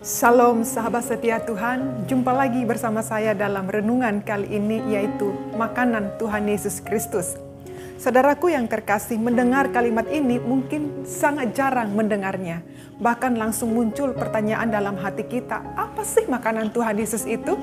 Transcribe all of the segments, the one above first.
Shalom sahabat setia Tuhan, jumpa lagi bersama saya dalam renungan kali ini, yaitu makanan Tuhan Yesus Kristus. Saudaraku yang terkasih, mendengar kalimat ini mungkin sangat jarang mendengarnya. Bahkan langsung muncul pertanyaan dalam hati kita, apa sih makanan Tuhan Yesus itu?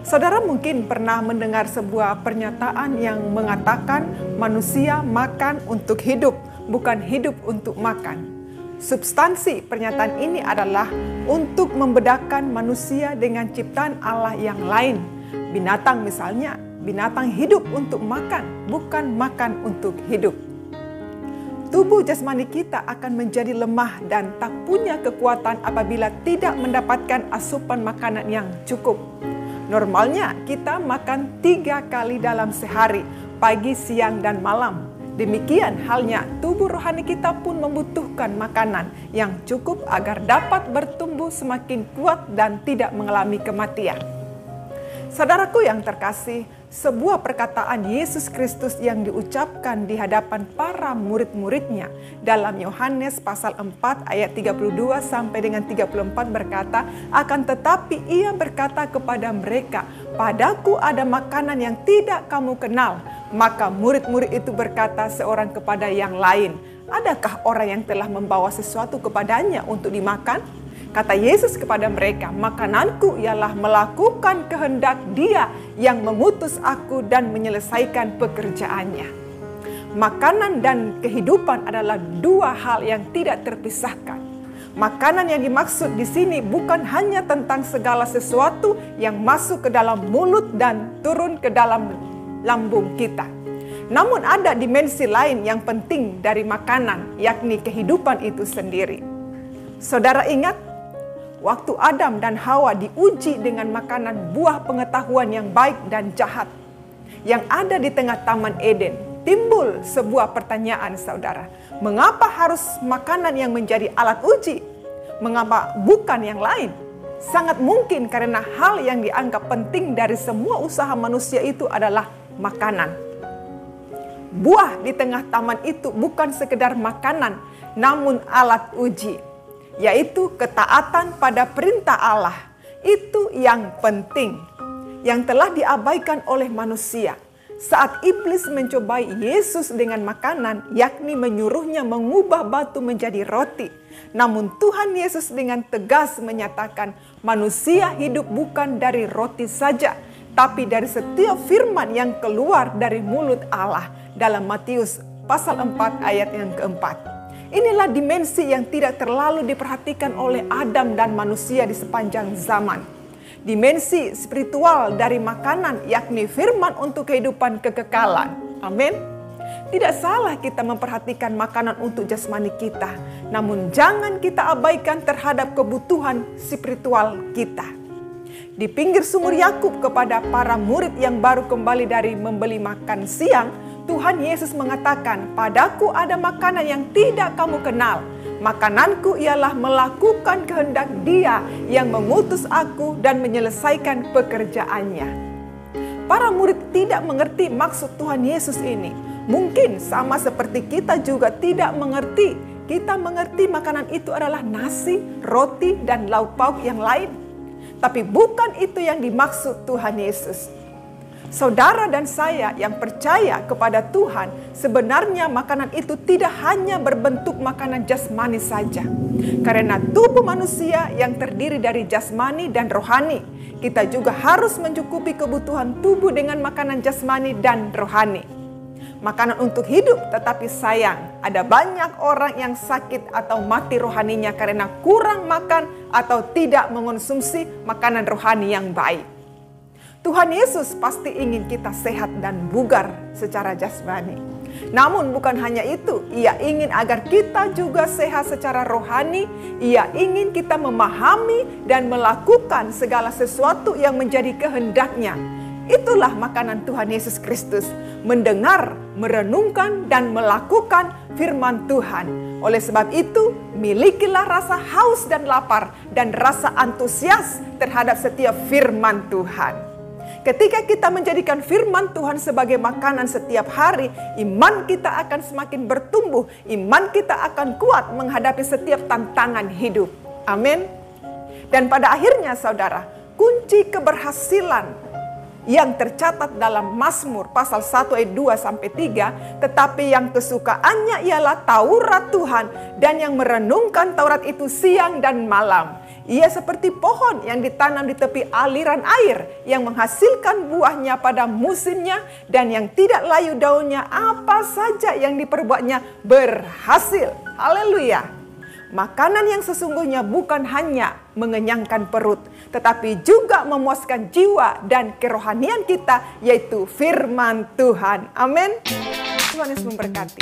Saudara mungkin pernah mendengar sebuah pernyataan yang mengatakan manusia makan untuk hidup, bukan hidup untuk makan. Substansi pernyataan ini adalah untuk membedakan manusia dengan ciptaan Allah yang lain. Binatang misalnya, binatang hidup untuk makan, bukan makan untuk hidup. Tubuh jasmani kita akan menjadi lemah dan tak punya kekuatan apabila tidak mendapatkan asupan makanan yang cukup. Normalnya kita makan 3 kali dalam sehari, pagi, siang, dan malam. Demikian halnya tubuh rohani kita pun membutuhkan makanan yang cukup agar dapat bertumbuh semakin kuat dan tidak mengalami kematian. Saudaraku yang terkasih, sebuah perkataan Yesus Kristus yang diucapkan di hadapan para murid-muridnya dalam Yohanes pasal 4 ayat 32 sampai dengan 34 berkata, akan tetapi ia berkata kepada mereka, padaku ada makanan yang tidak kamu kenal. Maka murid-murid itu berkata seorang kepada yang lain, adakah orang yang telah membawa sesuatu kepadanya untuk dimakan? Kata Yesus kepada mereka, makananku ialah melakukan kehendak Dia yang mengutus aku dan menyelesaikan pekerjaannya. Makanan dan kehidupan adalah 2 hal yang tidak terpisahkan. Makanan yang dimaksud di sini bukan hanya tentang segala sesuatu yang masuk ke dalam mulut dan turun ke dalam lambung kita. Namun ada dimensi lain yang penting dari makanan, yakni kehidupan itu sendiri. Saudara ingat, waktu Adam dan Hawa diuji dengan makanan buah pengetahuan yang baik dan jahat yang ada di tengah Taman Eden, timbul sebuah pertanyaan saudara. Mengapa harus makanan yang menjadi alat uji? Mengapa bukan yang lain? Sangat mungkin karena hal yang dianggap penting dari semua usaha manusia itu adalah makanan. Buah di tengah taman itu bukan sekedar makanan, namun alat uji, yaitu ketaatan pada perintah Allah. Itu yang penting, yang telah diabaikan oleh manusia. Saat iblis mencobai Yesus dengan makanan, yakni menyuruhnya mengubah batu menjadi roti. Namun Tuhan Yesus dengan tegas menyatakan, manusia hidup bukan dari roti saja, tapi dari setiap firman yang keluar dari mulut Allah. Dalam Matius pasal 4 ayat yang keempat. Inilah dimensi yang tidak terlalu diperhatikan oleh Adam dan manusia di sepanjang zaman. Dimensi spiritual dari makanan, yakni firman untuk kehidupan kekekalan. Amin. Tidak salah kita memperhatikan makanan untuk jasmani kita, namun jangan kita abaikan terhadap kebutuhan spiritual kita. Di pinggir sumur Yakub kepada para murid yang baru kembali dari membeli makan siang, Tuhan Yesus mengatakan, padaku ada makanan yang tidak kamu kenal. Makananku ialah melakukan kehendak Dia yang mengutus aku dan menyelesaikan pekerjaannya. Para murid tidak mengerti maksud Tuhan Yesus ini. Mungkin sama seperti kita juga tidak mengerti. Kita mengerti makanan itu adalah nasi, roti, dan lauk pauk yang lain. Tapi bukan itu yang dimaksud Tuhan Yesus. Saudara dan saya yang percaya kepada Tuhan, sebenarnya makanan itu tidak hanya berbentuk makanan jasmani saja. Karena tubuh manusia yang terdiri dari jasmani dan rohani, kita juga harus mencukupi kebutuhan tubuh dengan makanan jasmani dan rohani. Makanan untuk hidup, tetapi sayang, ada banyak orang yang sakit atau mati rohaninya karena kurang makan atau tidak mengonsumsi makanan rohani yang baik. Tuhan Yesus pasti ingin kita sehat dan bugar secara jasmani. Namun bukan hanya itu, Ia ingin agar kita juga sehat secara rohani. Ia ingin kita memahami dan melakukan segala sesuatu yang menjadi kehendak-Nya. Itulah makanan Tuhan Yesus Kristus, mendengar, merenungkan, dan melakukan firman Tuhan. Oleh sebab itu, milikilah rasa haus dan lapar dan rasa antusias terhadap setiap firman Tuhan. Ketika kita menjadikan firman Tuhan sebagai makanan setiap hari, iman kita akan semakin bertumbuh, iman kita akan kuat menghadapi setiap tantangan hidup. Amin. Dan pada akhirnya saudara, kunci keberhasilan yang tercatat dalam Mazmur pasal 1 ayat 2 sampai 3, tetapi yang kesukaannya ialah Taurat Tuhan dan yang merenungkan Taurat itu siang dan malam. Ia seperti pohon yang ditanam di tepi aliran air yang menghasilkan buahnya pada musimnya dan yang tidak layu daunnya, apa saja yang diperbuatnya berhasil. Haleluya. Makanan yang sesungguhnya bukan hanya mengenyangkan perut, tetapi juga memuaskan jiwa dan kerohanian kita, yaitu firman Tuhan. Amin. Tuhan Yesus memberkati.